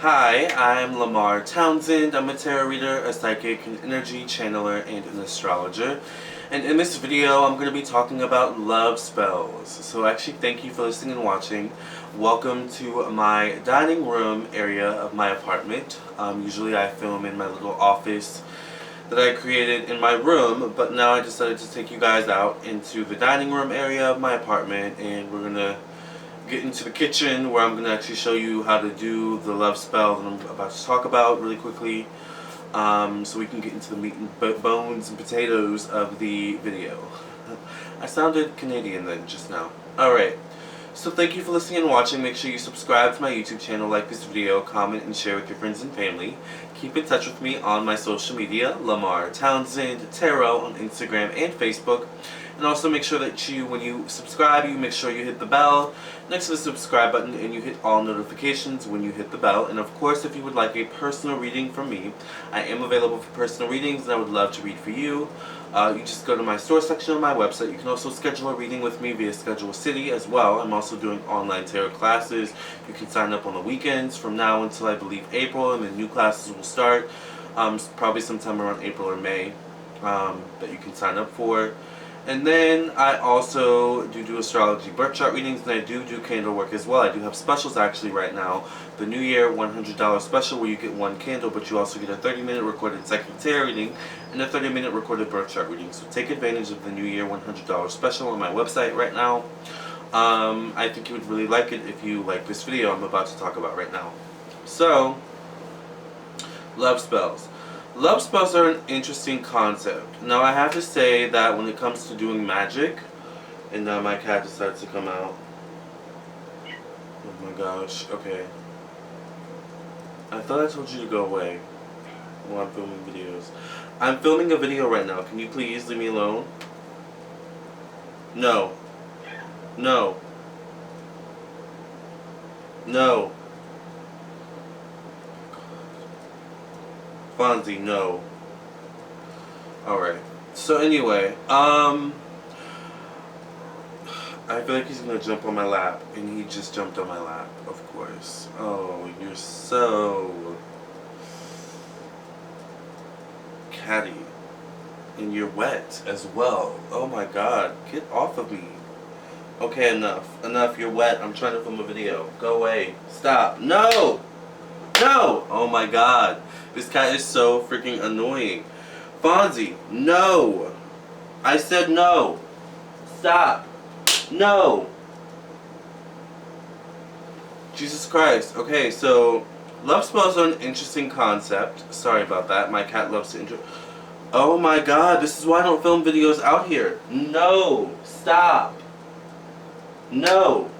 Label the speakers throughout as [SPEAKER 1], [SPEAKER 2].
[SPEAKER 1] Hi, I'm Lamarr Townsend. I'm a tarot reader, a psychic, an energy channeler, and an astrologer. And in this video, I'm going to be talking about love spells. So actually, thank you for listening and watching. Welcome to my dining room area of my apartment. Usually I film in my little office that I created in my room, but now I decided to take you guys out into the dining room area of my apartment, and we're going to get into the kitchen where I'm going to actually show you how to do the love spell that I'm about to talk about really quickly, so we can get into the meat and bones and potatoes of the video. I sounded Canadian then just now. Alright, so thank you for listening and watching. Make sure you subscribe to my YouTube channel, like this video, comment, and share with your friends and family. Keep in touch with me on my social media, Lamarr Townsend Tarot on Instagram and Facebook. And also make sure that when you subscribe, you make sure you hit the bell next to the subscribe button, and you hit all notifications when you hit the bell. And of course, if you would like a personal reading from me, I am available for personal readings, and I would love to read for you. You just go to my store section on my website. You can also schedule a reading with me via Schedule City as well. I'm also doing online tarot classes. You can sign up on the weekends from now until I believe April, and then new classes will start probably sometime around April or May that you can sign up for. And then I also do astrology birth chart readings, and I do candle work as well. I do have specials actually right now. The New Year $100 special where you get one candle, but you also get a 30-minute recorded psychic tarot reading and a 30-minute recorded birth chart reading. So take advantage of the New Year $100 special on my website right now. I think you would really like it if you like this video I'm about to talk about right now. So, love spells. Love spells are an interesting concept. Now I have to say that when it comes to doing magic, and now my cat decides to come out. Oh my gosh, okay. I thought I told you to go away while I'm filming videos. I'm filming a video right now. Can you please leave me alone? No. No. No. Fonzie, no. Alright. So anyway, I feel like he's gonna jump on my lap, and he just jumped on my lap, of course. Oh, you're so catty. And you're wet as well. Oh my god, get off of me. Okay, enough. Enough, you're wet. I'm trying to film a video. Go away. Stop. No! No! Oh my god. This cat is so freaking annoying. Fonzie, no! I said no! Stop! No! Jesus Christ. Okay, so love spells are an interesting concept. Sorry about that. My cat loves to Oh my god, this is why I don't film videos out here. No! Stop! No!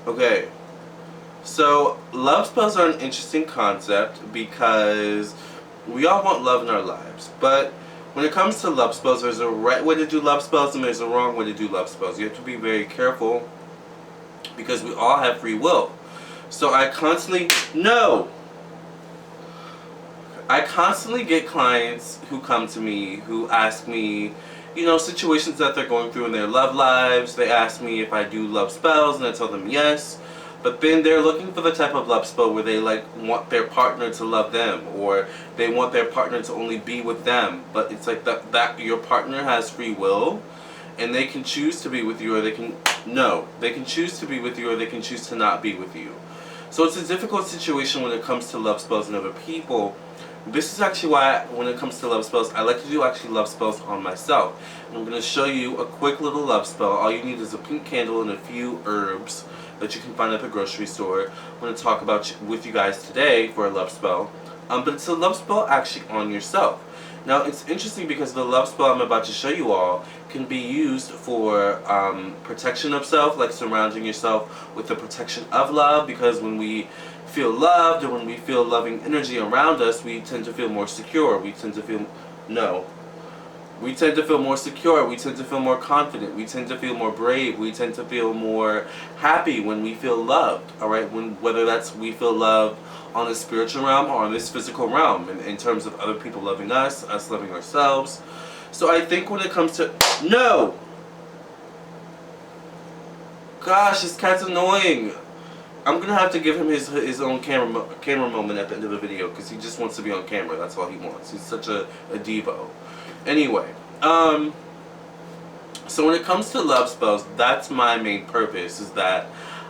[SPEAKER 1] Okay. So, love spells are an interesting concept because we all want love in our lives. But when it comes to love spells, there's a right way to do love spells and there's a wrong way to do love spells. You have to be very careful because we all have free will. So I constantly get clients who come to me who ask me, you know, situations that they're going through in their love lives. They ask me if I do love spells, and I tell them yes. But then they're looking for the type of love spell where they want their partner to love them, or they want their partner to only be with them. But it's like that your partner has free will, and they can choose to be with you, or they can choose to be with you, or they can choose to not be with you. So it's a difficult situation when it comes to love spells and other people. This is actually why, when it comes to love spells, I like to do actually love spells on myself. And I'm going to show you a quick little love spell. All you need is a pink candle and a few herbs that you can find at the grocery store. I'm going to talk about with you guys today for a love spell. But it's a love spell actually on yourself. Now it's interesting because the love spell I'm about to show you all can be used for protection of self, like surrounding yourself with the protection of love, because when we feel loved and when we feel loving energy around us, we tend to feel more secure. We tend to feel more secure, we tend to feel more confident, we tend to feel more brave, we tend to feel more happy when we feel loved, alright? Whether that's we feel loved on the spiritual realm or on this physical realm, in terms of other people loving us loving ourselves. So I think when it comes to... No! Gosh, this cat's annoying. I'm gonna have to give him his own camera moment at the end of the video, because he just wants to be on camera. That's all he wants. He's such a Devo. Anyway, so when it comes to love spells, that's my main purpose, is that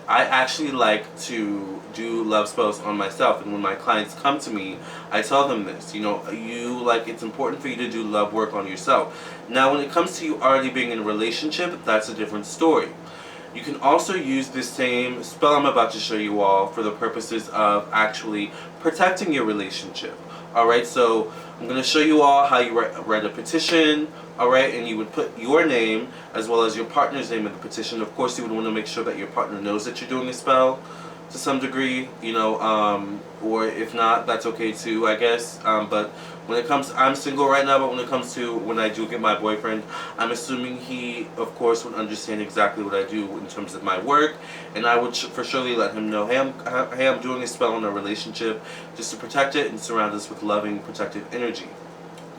[SPEAKER 1] I actually like to do love spells on myself. And when my clients come to me, I tell them this, you know, it's important for you to do love work on yourself. Now when it comes to you already being in a relationship, that's a different story. You can also use this same spell I'm about to show you all for the purposes of actually protecting your relationship. Alright, so I'm going to show you all how you write a petition. Alright, and you would put your name as well as your partner's name in the petition. Of course, you would want to make sure that your partner knows that you're doing a spell to some degree, you know, or if not, that's okay too, I guess. But when it comes, I'm single right now, but when it comes to when I do get my boyfriend, I'm assuming he, of course, would understand exactly what I do in terms of my work, and I would for surely let him know, hey, I'm doing a spell on our relationship just to protect it and surround us with loving, protective energy.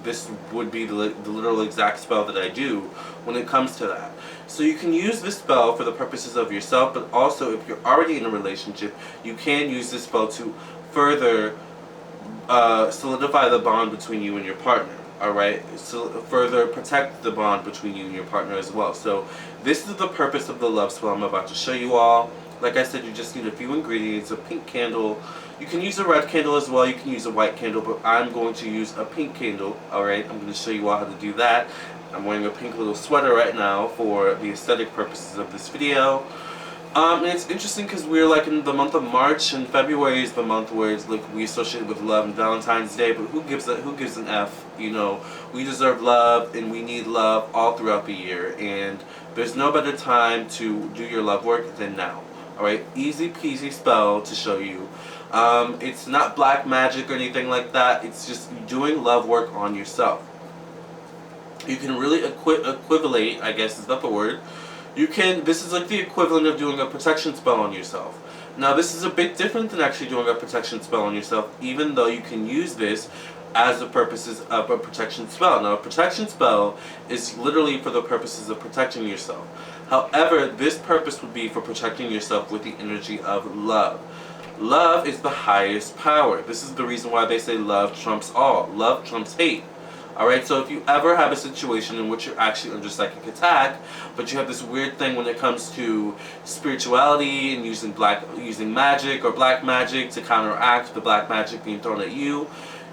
[SPEAKER 1] This would be the literal exact spell that I do when it comes to that. So you can use this spell for the purposes of yourself, but also if you're already in a relationship, you can use this spell to further solidify the bond between you and your partner. Alright, so further protect the bond between you and your partner as well. So this is the purpose of the love spell I'm about to show you all. Like I said, you just need a few ingredients: a pink candle. You can use a red candle as well, you can use a white candle, but I'm going to use a pink candle. Alright, I'm going to show you all how to do that. I'm wearing a pink little sweater right now for the aesthetic purposes of this video. And it's interesting because we're like in the month of March, and February is the month where it's like we associate with love and Valentine's Day, but who gives an F? You know, we deserve love and we need love all throughout the year, and there's no better time to do your love work than now. Alright, easy peasy spell to show you. It's not black magic or anything like that, it's just doing love work on yourself. You can really equivalate, I guess is that the word. This is like the equivalent of doing a protection spell on yourself. Now this is a bit different than actually doing a protection spell on yourself, even though you can use this as the purposes of a protection spell. Now a protection spell is literally for the purposes of protecting yourself. However, this purpose would be for protecting yourself with the energy of love. Love is the highest power. This is the reason why they say love trumps all. Love trumps hate. Alright, so if you ever have a situation in which you're actually under psychic attack, but you have this weird thing when it comes to spirituality and using magic or black magic to counteract the black magic being thrown at you,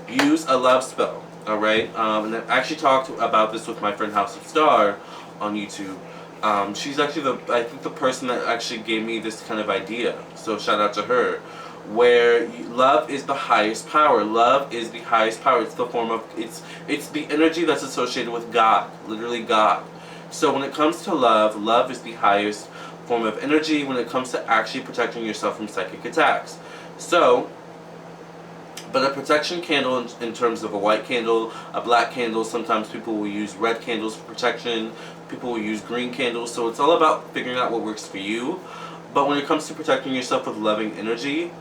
[SPEAKER 1] use a love spell. Alright, and I actually talked about this with my friend House of Star on YouTube. She's actually I think the person that actually gave me this kind of idea, so shout out to her. Where love is the highest power. Love is the highest power. It's the form of, it's the energy that's associated with God, literally God. So when it comes to love, love is the highest form of energy when it comes to actually protecting yourself from psychic attacks. So, but a protection candle in terms of a white candle, a black candle, sometimes people will use red candles for protection, people will use green candles, so it's all about figuring out what works for you. But when it comes to protecting yourself with loving energy,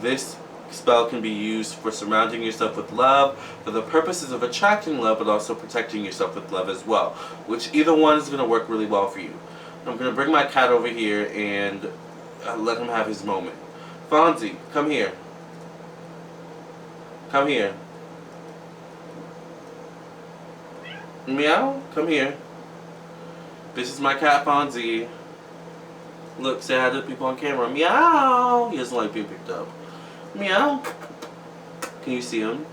[SPEAKER 1] this spell can be used for surrounding yourself with love, for the purposes of attracting love, but also protecting yourself with love as well, which either one is going to work really well for you. I'm going to bring my cat over here and let him have his moment. Fonzie, come here. Come here. Meow, come here. This is my cat Fonzie. Look, say hi to the people on camera. Meow! He doesn't like being picked up. Meow. Can you see him?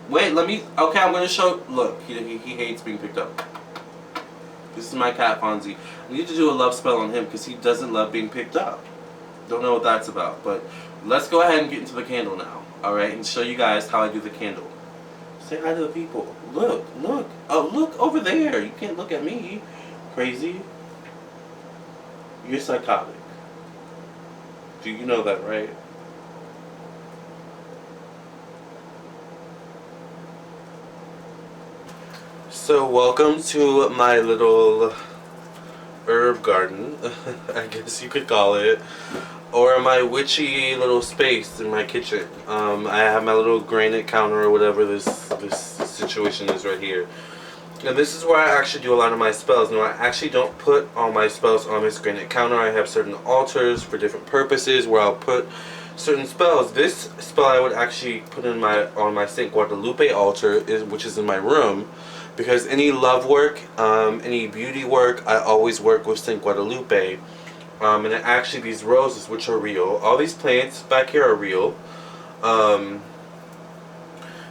[SPEAKER 1] Wait, let me... Okay, I'm going to show... Look, he hates being picked up. This is my cat, Fonzie. I need to do a love spell on him because he doesn't love being picked up. Don't know what that's about, but let's go ahead and get into the candle now. Alright, and show you guys how I do the candle. Say hi to the people. Look, look. Oh, look over there. You can't look at me. Crazy. You're psychotic. Do you know that, right? So welcome to my little herb garden, I guess you could call it, or my witchy little space in my kitchen. I have my little granite counter or whatever this situation is right here. Now this is where I actually do a lot of my spells. Now I actually don't put all my spells on this granite counter. I have certain altars for different purposes where I'll put certain spells. This spell I would actually put in on my Saint Guadalupe altar, which is in my room, because any love work, any beauty work, I always work with Saint Guadalupe. And actually these roses, which are real, all these plants back here are real.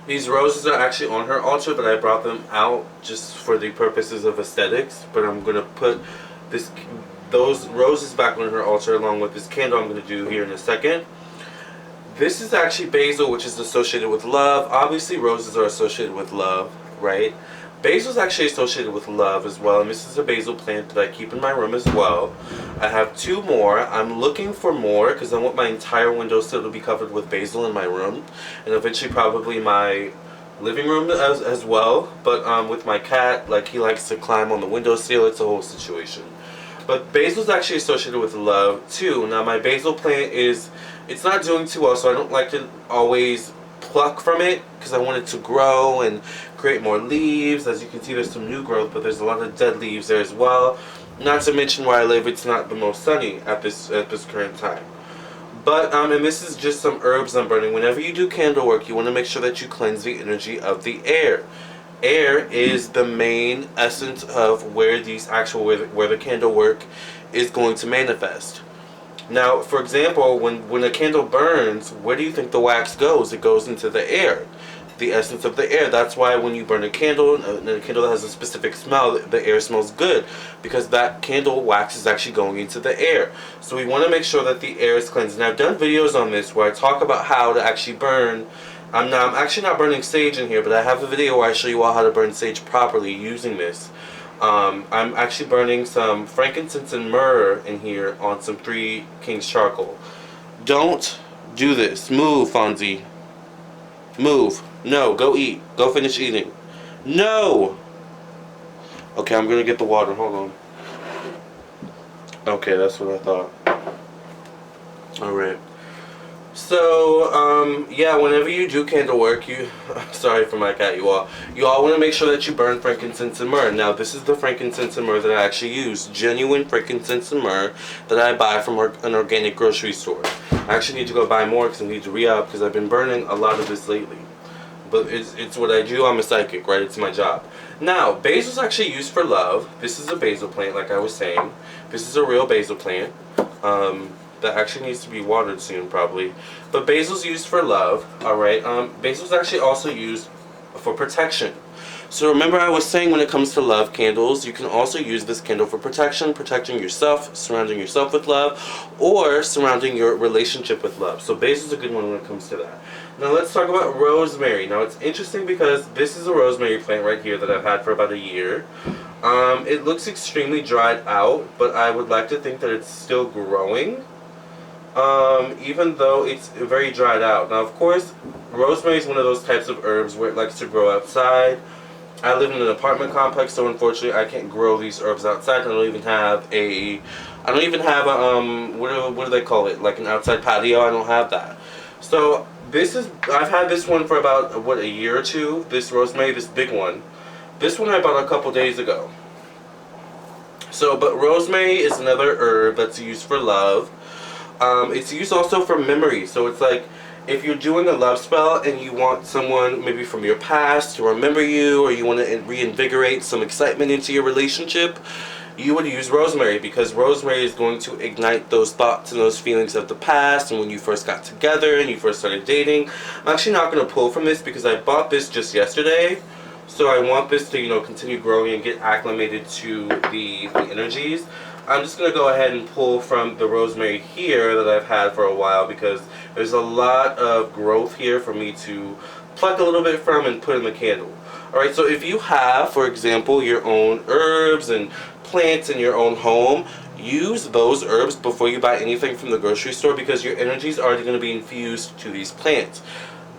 [SPEAKER 1] These roses are actually on her altar, but I brought them out just for the purposes of aesthetics. But I'm going to put those roses back on her altar along with this candle I'm going to do here in a second. This is actually basil, which is associated with love. Obviously roses are associated with love, right? Basil is actually associated with love as well, and this is a basil plant that I keep in my room as well. I have 2 more. I'm looking for more because I want my entire windowsill to be covered with basil in my room, and eventually probably my living room as well. But with my cat, like, he likes to climb on the windowsill. It's a whole situation. But basil is actually associated with love too. Now my basil plant it's not doing too well, so I don't like to always pluck from it because I want it to grow and create more leaves. As you can see, there's some new growth, but there's a lot of dead leaves there as well. Not to mention where I live, it's not the most sunny at this current time. But and this is just some herbs I'm burning. Whenever you do candle work, you want to make sure that you cleanse the energy of the air. Air is the main essence of where the candle work is going to manifest. Now, for example, when a candle burns, where do you think the wax goes? It goes into the air, the essence of the air. That's why when you burn a candle, and a candle that has a specific smell, the air smells good, because that candle wax is actually going into the air. So we want to make sure that the air is cleansed. And I've done videos on this where I talk about how to actually burn. I'm actually not burning sage in here, but I have a video where I show you all how to burn sage properly using this. I'm actually burning some frankincense and myrrh in here on some 3 Kings charcoal. Don't do this. Move, Fonzie. Move. No, go eat. Go finish eating. No! Okay, I'm gonna get the water. Hold on. Okay, that's what I thought. Alright. So, yeah, whenever you do candle work, sorry for my cat, you all want to make sure that you burn frankincense and myrrh. Now, this is the frankincense and myrrh that I actually use. Genuine frankincense and myrrh that I buy from an organic grocery store. I actually need to go buy more because I need to re-up because I've been burning a lot of this lately. But it's what I do. I'm a psychic, right? It's my job. Now, basil is actually used for love. This is a basil plant, like I was saying. This is a real basil plant. That actually needs to be watered soon, probably. But basil's used for love, alright? Basil's actually also used for protection. So remember I was saying when it comes to love candles, you can also use this candle for protection, protecting yourself, surrounding yourself with love, or surrounding your relationship with love. So basil's a good one when it comes to that. Now let's talk about rosemary. Now it's interesting because this is a rosemary plant right here that I've had for about a year. It looks extremely dried out, but I would like to think that it's still growing. Even though it's very dried out. Now, of course, rosemary is one of those types of herbs where it likes to grow outside. I live in an apartment complex, so unfortunately, I can't grow these herbs outside. I don't even have a what do they call it? Like an outside patio. I don't have that. So I've had this one for about a year or two. This rosemary, this big one. This one I bought a couple days ago. So, but rosemary is another herb that's used for love. It's used also for memory. So it's like if you're doing a love spell and you want someone maybe from your past to remember you, or you want to reinvigorate some excitement into your relationship, you would use rosemary, because rosemary is going to ignite those thoughts and those feelings of the past and when you first got together and you first started dating. I'm actually not going to pull from this because I bought this just yesterday. So I want this to, continue growing and get acclimated to the energies. I'm just going to go ahead and pull from the rosemary here that I've had for a while, because there's a lot of growth here for me to pluck a little bit from and put in the candle. Alright, so if you have, for example, your own herbs and plants in your own home, use those herbs before you buy anything from the grocery store, because your energy is already going to be infused to these plants.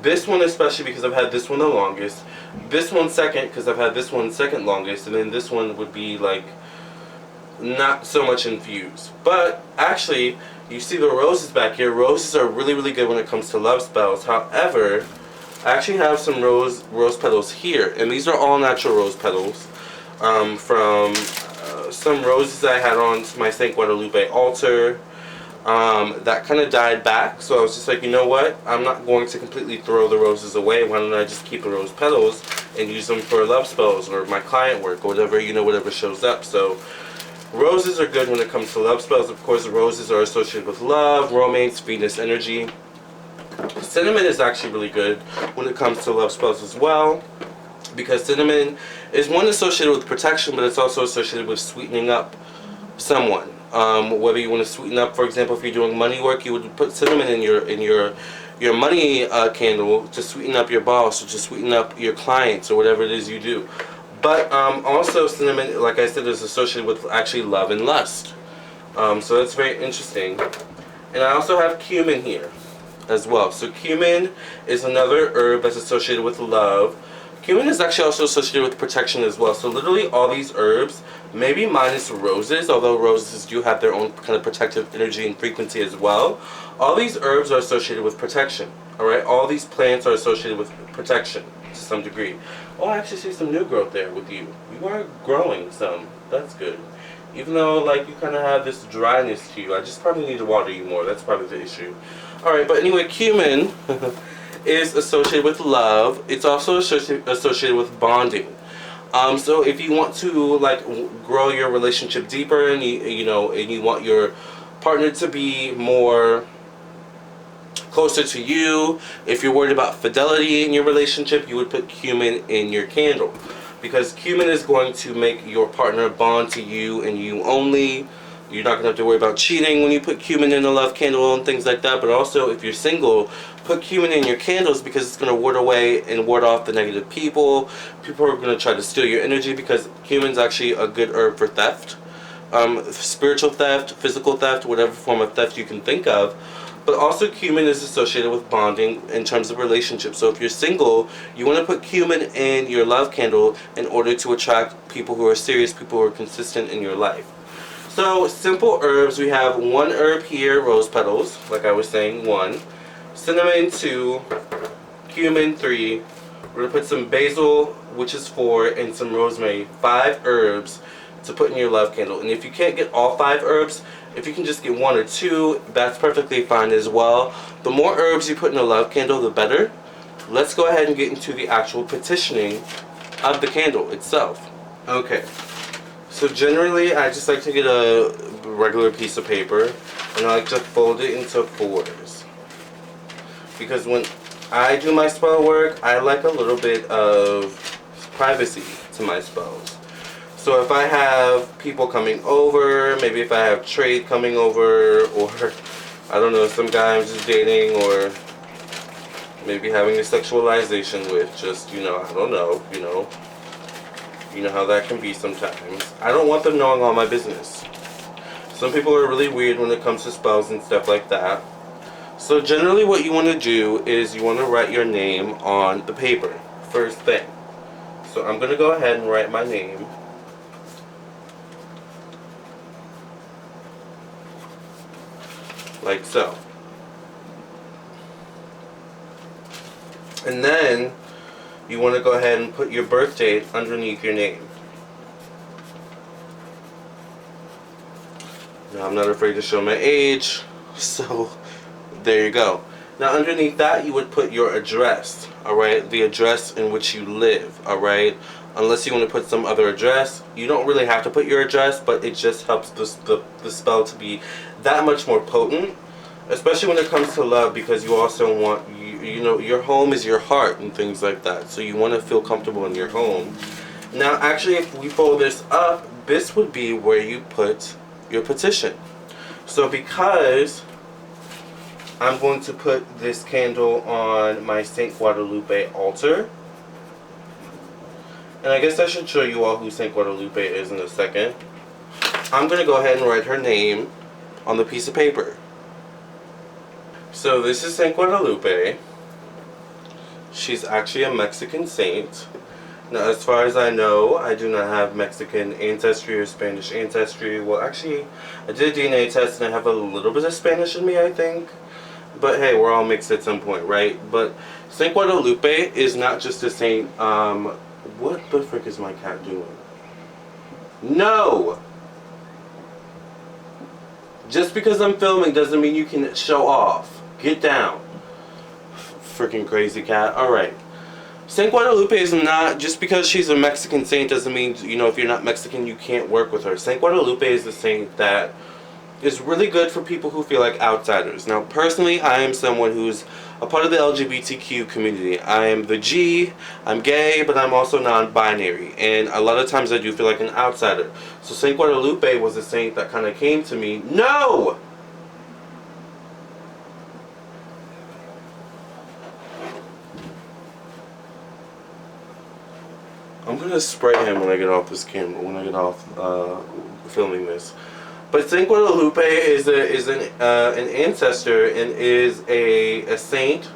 [SPEAKER 1] This one especially because I've had this one the longest. This one second because I've had this one second longest. And then this one would be like not so much infused. But actually, you see the roses back here. Roses are really, really good when it comes to love spells. However, I actually have some rose petals here. And these are all natural rose petals. from some roses I had on my St. Guadalupe altar. That kind of died back, so I was just like, you know what, I'm not going to completely throw the roses away. Why don't I just keep the rose petals and use them for love spells or my client work or whatever, you know, whatever shows up. So roses are good when it comes to love spells. Of course, roses are associated with love, romance, Venus energy. Cinnamon is actually really good when it comes to love spells as well, because cinnamon is one associated with protection, but it's also associated with sweetening up someone. Whether you want to sweeten up, for example, if you're doing money work, you would put cinnamon in your money candle to sweeten up your boss or to sweeten up your clients or whatever it is you do. But also cinnamon, like I said, is associated with actually love and lust. So that's very interesting. And I also have cumin here as well. So cumin is another herb that's associated with love. Cumin is actually also associated with protection as well. So literally all these herbs, maybe minus roses, although roses do have their own kind of protective energy and frequency as well. All these herbs are associated with protection. Alright, all these plants are associated with protection to some degree. Oh, I actually see some new growth there with you. You are growing some. That's good. Even though like you kind of have this dryness to you, I just probably need to water you more. That's probably the issue. Alright, but anyway, cumin is associated with love. It's also associated with bonding. So if you want to like grow your relationship deeper, and you want your partner to be more closer to you, if you're worried about fidelity in your relationship, you would put cumin in your candle, because cumin is going to make your partner bond to you and you only. You're not going to have to worry about cheating when you put cumin in a love candle and things like that. But also, if you're single, put cumin in your candles, because it's going to ward away and ward off the negative people. People are going to try to steal your energy, because cumin's actually a good herb for theft. Spiritual theft, physical theft, whatever form of theft you can think of. But also cumin is associated with bonding in terms of relationships. So if you're single, you want to put cumin in your love candle in order to attract people who are serious, people who are consistent in your life. So, simple herbs, we have one herb here, rose petals, like I was saying, 1. Cinnamon, 2. Cumin, 3. We're going to put some basil, which is 4, and some rosemary, 5 herbs to put in your love candle. And if you can't get all 5 herbs, if you can just get 1 or 2, that's perfectly fine as well. The more herbs you put in a love candle, the better. Let's go ahead and get into the actual petitioning of the candle itself. Okay. So generally, I just like to get a regular piece of paper, and I like to fold it into 4s. Because when I do my spell work, I like a little bit of privacy to my spells. So if I have people coming over, maybe if I have trade coming over, or I don't know, some guy I'm just dating, or maybe having a sexualization with, just, I don't know, You know how that can be sometimes. I don't want them knowing all my business. Some people are really weird when it comes to spells and stuff like that. So generally what you want to do is you want to write your name on the paper, first thing. So I'm going to go ahead and write my name. Like so. And then you want to go ahead and put your birth date underneath your name. Now, I'm not afraid to show my age, so there you go. Now, underneath that, you would put your address, alright? The address in which you live, alright? Unless you want to put some other address. You don't really have to put your address, but it just helps the spell to be that much more potent. Especially when it comes to love, because you also want, your home is your heart and things like that. So you want to feel comfortable in your home. Now, actually, if we fold this up, this would be where you put your petition. So because I'm going to put this candle on my St. Guadalupe altar. And I guess I should show you all who St. Guadalupe is in a second. I'm going to go ahead and write her name on the piece of paper. So this is St. Guadalupe. She's actually a Mexican saint. Now, as far as I know, I do not have Mexican ancestry or Spanish ancestry. Well, actually, I did a DNA test and I have a little bit of Spanish in me, I think. But hey, we're all mixed at some point, right? But St. Guadalupe is not just a saint. What the frick is my cat doing? No! Just because I'm filming doesn't mean you can show off. Get down. Freaking crazy cat. Alright. Saint Guadalupe is not, just because she's a Mexican saint doesn't mean, you know, if you're not Mexican you can't work with her. Saint Guadalupe is the saint that is really good for people who feel like outsiders. Now, personally, I am someone who's a part of the LGBTQ community. I am the G, I'm gay, but I'm also non-binary. And a lot of times I do feel like an outsider. So Saint Guadalupe was a saint that kind of came to me. No! I'm gonna spray him when I get off this camera, when I get off filming this. But Saint Guadalupe is an ancestor and is a saint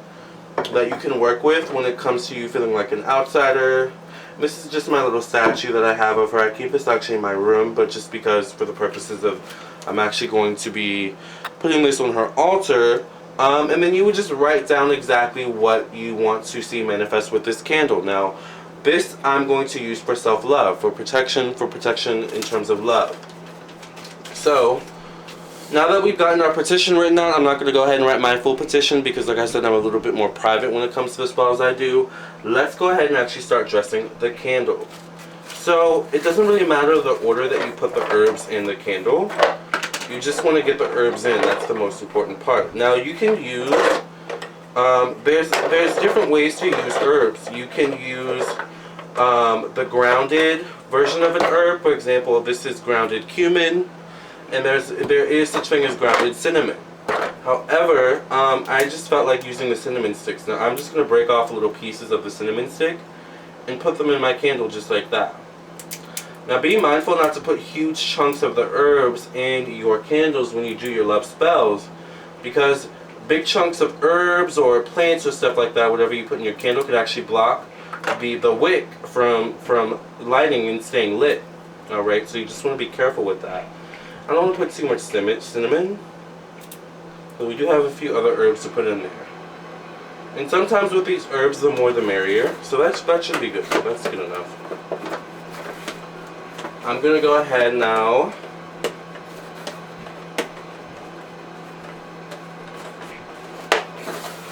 [SPEAKER 1] that you can work with when it comes to you feeling like an outsider. This is just my little statue that I have of her. I keep this actually in my room, but just because for the purposes of I'm actually going to be putting this on her altar. And then you would just write down exactly what you want to see manifest with this candle. Now, this I'm going to use for self-love, for protection in terms of love. So, now that we've gotten our petition written out, I'm not going to go ahead and write my full petition because, like I said, I'm a little bit more private when it comes to the spells I do. Let's go ahead and actually start dressing the candle. So, it doesn't really matter the order that you put the herbs in the candle. You just want to get the herbs in. That's the most important part. Now, you can use... there's different ways to use herbs. You can use the grounded version of an herb. For example, this is grounded cumin, and there is such thing as grounded cinnamon. However, I just felt like using the cinnamon sticks. Now I'm just going to break off little pieces of the cinnamon stick and put them in my candle just like that. Now be mindful not to put huge chunks of the herbs in your candles when you do your love spells, because big chunks of herbs or plants or stuff like that, whatever you put in your candle, could actually block the wick from lighting and staying lit. Alright, so you just want to be careful with that. I don't want to put too much cinnamon, but we do have a few other herbs to put in there. And sometimes with these herbs, the more the merrier. So that should be good. So that's good enough. I'm going to go ahead now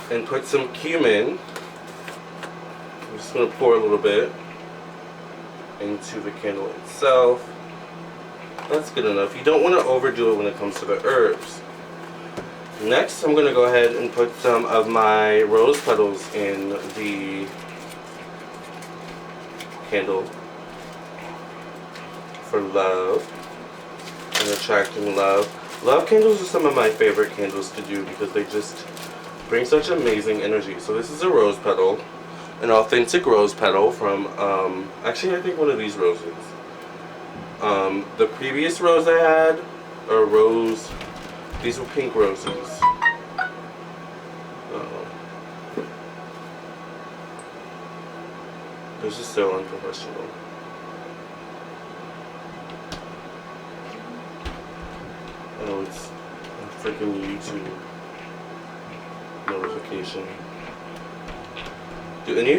[SPEAKER 1] and put some cumin. I'm just going to pour a little bit into the candle itself. That's good enough. You don't want to overdo it when it comes to the herbs. Next, I'm going to go ahead and put some of my rose petals in the candle for love and attracting love. Love candles are some of my favorite candles to do because they just bring such amazing energy. So this is a rose petal, an authentic rose petal from, actually I think one of these roses. The previous rose I had, or rose, these were pink roses. This is so unprofessional. Oh, it's a freaking YouTube notification. Do any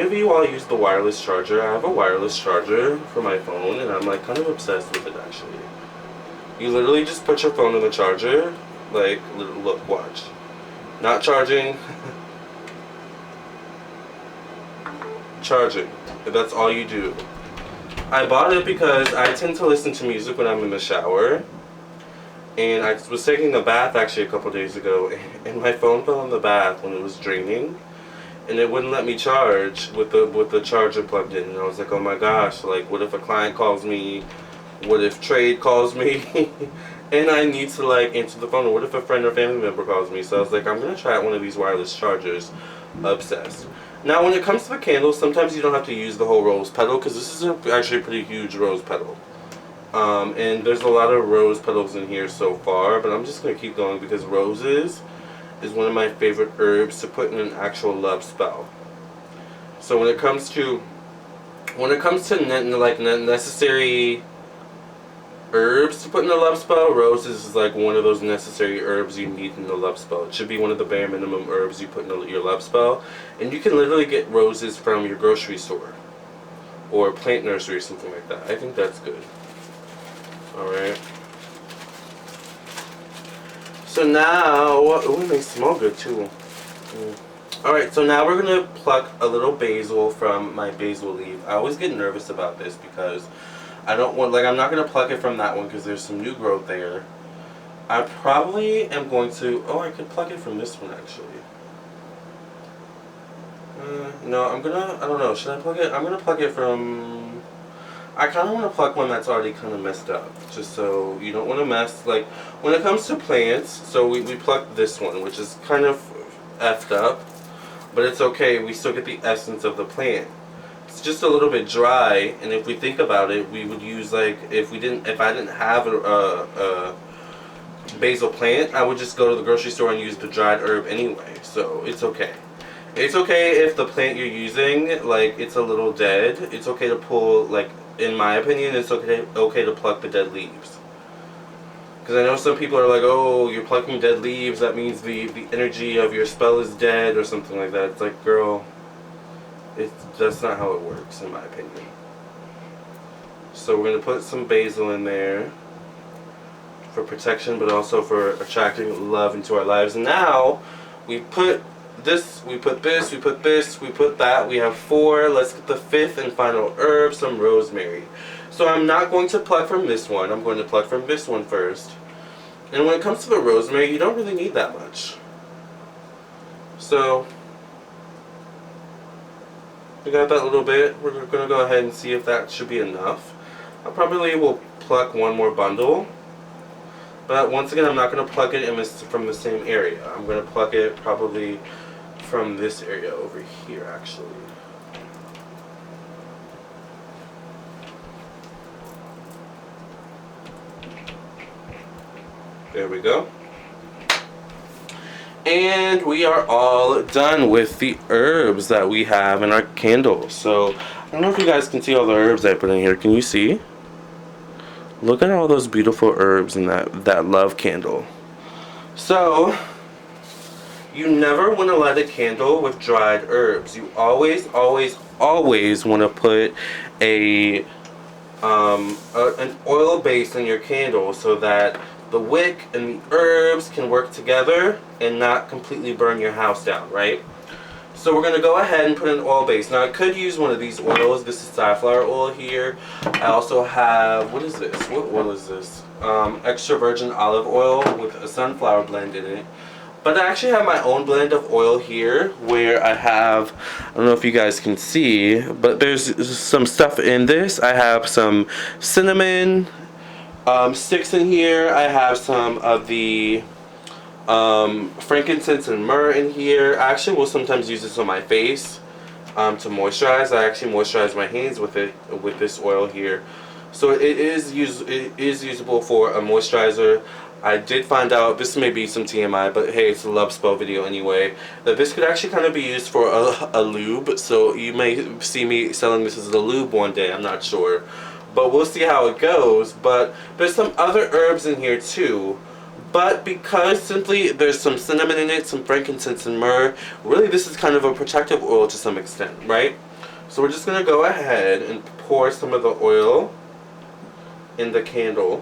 [SPEAKER 1] of you all use the wireless charger? I have a wireless charger for my phone, and I'm like kind of obsessed with it actually. You literally just put your phone in the charger, like, look, watch. Not charging. Charging. That's all you do. I bought it because I tend to listen to music when I'm in the shower. And I was taking a bath actually a couple days ago, and my phone fell in the bath when it was draining. And it wouldn't let me charge with the charger plugged in. And I was like, oh my gosh, like what if a client calls me? What if trade calls me? And I need to like answer the phone. Or what if a friend or family member calls me? So I was like, I'm going to try out one of these wireless chargers. Obsessed. Now when it comes to the candles, sometimes you don't have to use the whole rose petal, because this is actually a pretty huge rose petal. And there's a lot of rose petals in here so far, but I'm just going to keep going because roses is one of my favorite herbs to put in an actual love spell. So when it comes to necessary herbs to put in a love spell, roses is like one of those necessary herbs you need in a love spell. It should be one of the bare minimum herbs you put in your love spell, and you can literally get roses from your grocery store. or plant nursery or something like that. I think that's good. Alright. So now, oh, they smell good too. Alright, so now we're going to pluck a little basil from my basil leaf. I always get nervous about this because I don't want, like, I'm not going to pluck it from that one because there's some new growth there. I probably am going to, oh, I could pluck it from this one actually. No, I'm gonna, I don't know, should I pluck it? I'm gonna pluck it from, I kind of want to pluck one that's already kind of messed up. Just so you don't want to mess, like, when it comes to plants, so we pluck this one, which is kind of effed up. But it's okay, we still get the essence of the plant. It's just a little bit dry, and if we think about it, we would use, like, if I didn't have a basil plant, I would just go to the grocery store and use the dried herb anyway, so it's okay. It's okay if the plant you're using, like, it's a little dead. It's okay to pull, like, in my opinion, it's okay to pluck the dead leaves. Because I know some people are like, oh, you're plucking dead leaves, that means the energy of your spell is dead or something like that. It's like, girl, that's not how it works, in my opinion. So we're going to put some basil in there for protection, but also for attracting love into our lives. And now, we put this, we put this, we put this, we put that. We have 4. Let's get the 5th and final herb, some rosemary. So I'm not going to pluck from this one. I'm going to pluck from this one first. And when it comes to the rosemary, you don't really need that much. So we got that little bit. We're going to go ahead and see if that should be enough. I probably will pluck one more bundle. But once again, I'm not going to pluck it from the same area. I'm going to pluck it probably from this area over here, actually. There we go. And we are all done with the herbs that we have in our candle. So, I don't know if you guys can see all the herbs I put in here. Can you see? Look at all those beautiful herbs in that love candle. So, you never want to light a candle with dried herbs. You always, always, always want to put an oil base in your candle so that the wick and the herbs can work together and not completely burn your house down, right? So we're going to go ahead and put an oil base. Now I could use one of these oils. This is safflower oil here. I also have, what is this? What oil is this? Extra virgin olive oil with a sunflower blend in it. But I actually have my own blend of oil here where I have, I don't know if you guys can see, but there's some stuff in this. I have some cinnamon sticks in here. I have some of the frankincense and myrrh in here. I actually will sometimes use this on my face to moisturize. I actually moisturize my hands with it, with this oil here. So it is usable for a moisturizer. I did find out, this may be some TMI, but hey, it's a love spell video anyway, that this could actually kind of be used for a lube. So you may see me selling this as a lube one day, I'm not sure. But we'll see how it goes. But there's some other herbs in here too. But because simply there's some cinnamon in it, some frankincense and myrrh, really this is kind of a protective oil to some extent, right? So we're just going to go ahead and pour some of the oil in the candle.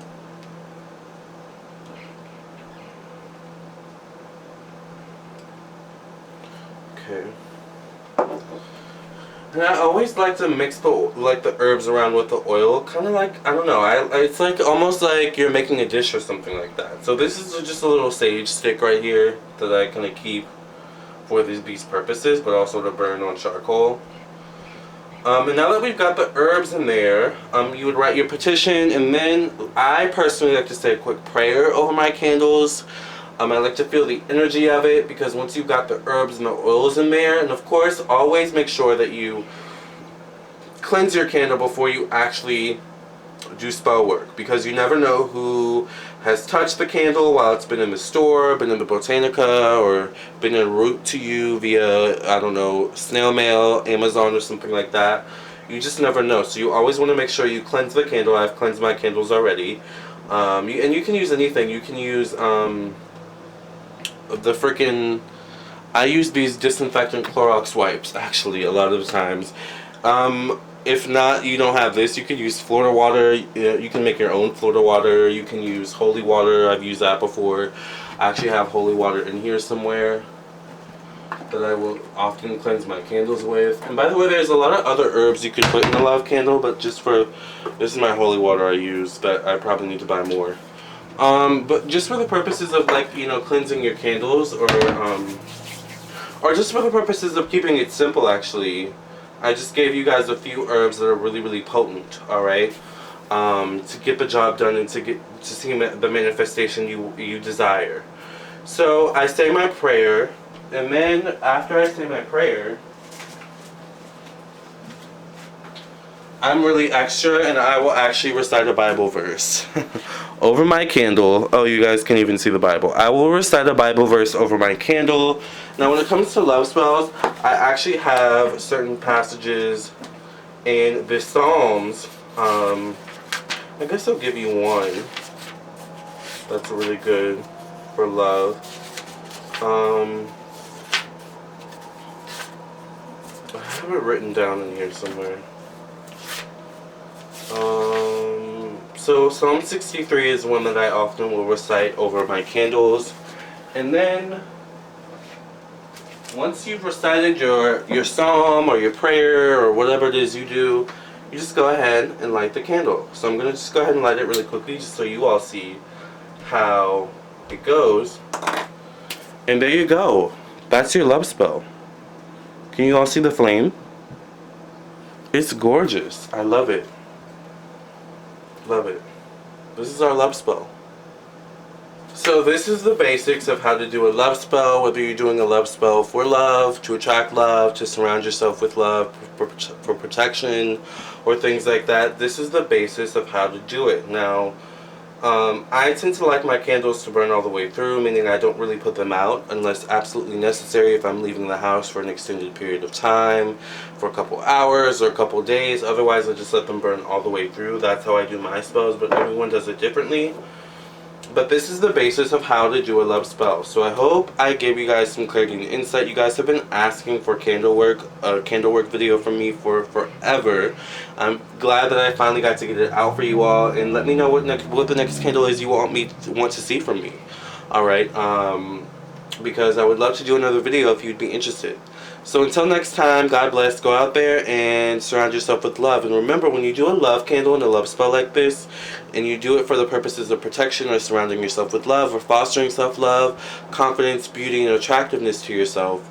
[SPEAKER 1] Okay. And I always like to mix the herbs around with the oil, kind of like, I don't know, it's like almost like you're making a dish or something like that. So this is just a little sage stick right here that I kind of keep for these purposes, but also to burn on charcoal. And now that we've got the herbs in there, you would write your petition, and then I personally like to say a quick prayer over my candles. I like to feel the energy of it, because once you've got the herbs and the oils in there, and of course always make sure that you cleanse your candle before you actually do spell work, because you never know who has touched the candle while it's been in the store, been in the Botanica, or been en route to you via, I don't know, snail mail, Amazon or something like that. You just never know, so you always want to make sure you cleanse the candle. I've cleansed my candles already. And you can use anything. You can use I use these disinfectant Clorox wipes actually a lot of the times. if not, you don't have this, you could use Florida water. You can make your own Florida water. You can use holy water. I've used that before. I actually have holy water in here somewhere that I will often cleanse my candles with. And by the way, there's a lot of other herbs you could put in a love candle, but just for, this is my holy water I use that I probably need to buy more. But just for the purposes of, like, you know, cleansing your candles, or just for the purposes of keeping it simple, actually, I just gave you guys a few herbs that are really, really potent, alright? To get the job done and to see the manifestation you desire. So I say my prayer, and then after I say my prayer, I'm really extra, and I will actually recite a Bible verse over my candle. Oh, you guys can't even see the Bible. I will recite a Bible verse over my candle. Now, when it comes to love spells, I actually have certain passages in the Psalms. I guess I'll give you one that's really good for love. I have it written down in here somewhere. So Psalm 63 is one that I often will recite over my candles. And then once you've recited your psalm or your prayer or whatever it is you do, you just go ahead and light the candle. So I'm going to just go ahead and light it really quickly just so you all see how it goes. And there you go. That's your love spell. Can you all see the flame? It's gorgeous. I love it. Love it. This is our love spell. So this is the basics of how to do a love spell, whether you're doing a love spell for love, to attract love, to surround yourself with love, for protection, or things like that. This is the basis of how to do it. Now, I tend to like my candles to burn all the way through, meaning I don't really put them out unless absolutely necessary if I'm leaving the house for an extended period of time, for a couple hours or a couple days. Otherwise, I just let them burn all the way through. That's how I do my spells, but everyone does it differently. But this is the basis of how to do a love spell. So I hope I gave you guys some clarity and insight. You guys have been asking for a candle work video from me for forever. I'm glad that I finally got to get it out for you all. And let me know what the next candle is you want to see from me. Alright, because I would love to do another video if you'd be interested. So until next time, God bless. Go out there and surround yourself with love. And remember, when you do a love candle and a love spell like this, and you do it for the purposes of protection or surrounding yourself with love or fostering self-love, confidence, beauty, and attractiveness to yourself,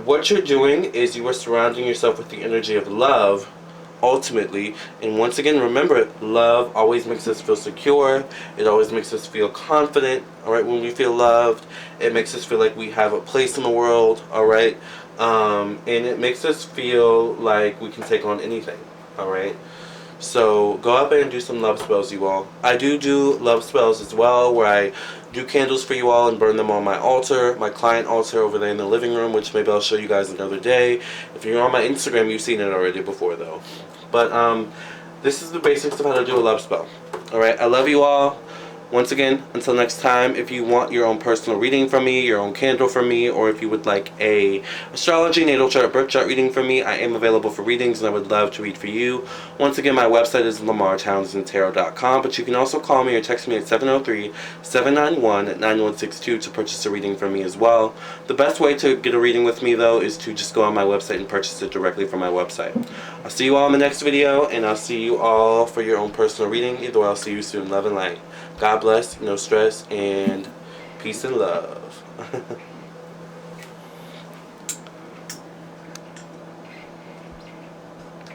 [SPEAKER 1] what you're doing is you are surrounding yourself with the energy of love, ultimately. And once again, remember, love always makes us feel secure. It always makes us feel confident. Alright, when we feel loved, it makes us feel like we have a place in the world. Alright, and it makes us feel like we can take on anything. Alright, so go out there and do some love spells, you all. I do love spells as well, where I do candles for you all and burn them on my altar, my client altar over there in the living room, which maybe I'll show you guys another day. If you're on my Instagram, you've seen it already before though. But this is the basics of how to do a love spell. Alright, I love you all. Once again, until next time, if you want your own personal reading from me, your own candle from me, or if you would like a astrology, natal chart, birth chart reading from me, I am available for readings and I would love to read for you. Once again, my website is lamarrtownsendtarot.com, but you can also call me or text me at 703-791-9162 to purchase a reading from me as well. The best way to get a reading with me, though, is to just go on my website and purchase it directly from my website. I'll see you all in the next video, and I'll see you all for your own personal reading. Either way, I'll see you soon. Love and light. God bless, no stress, and peace and love.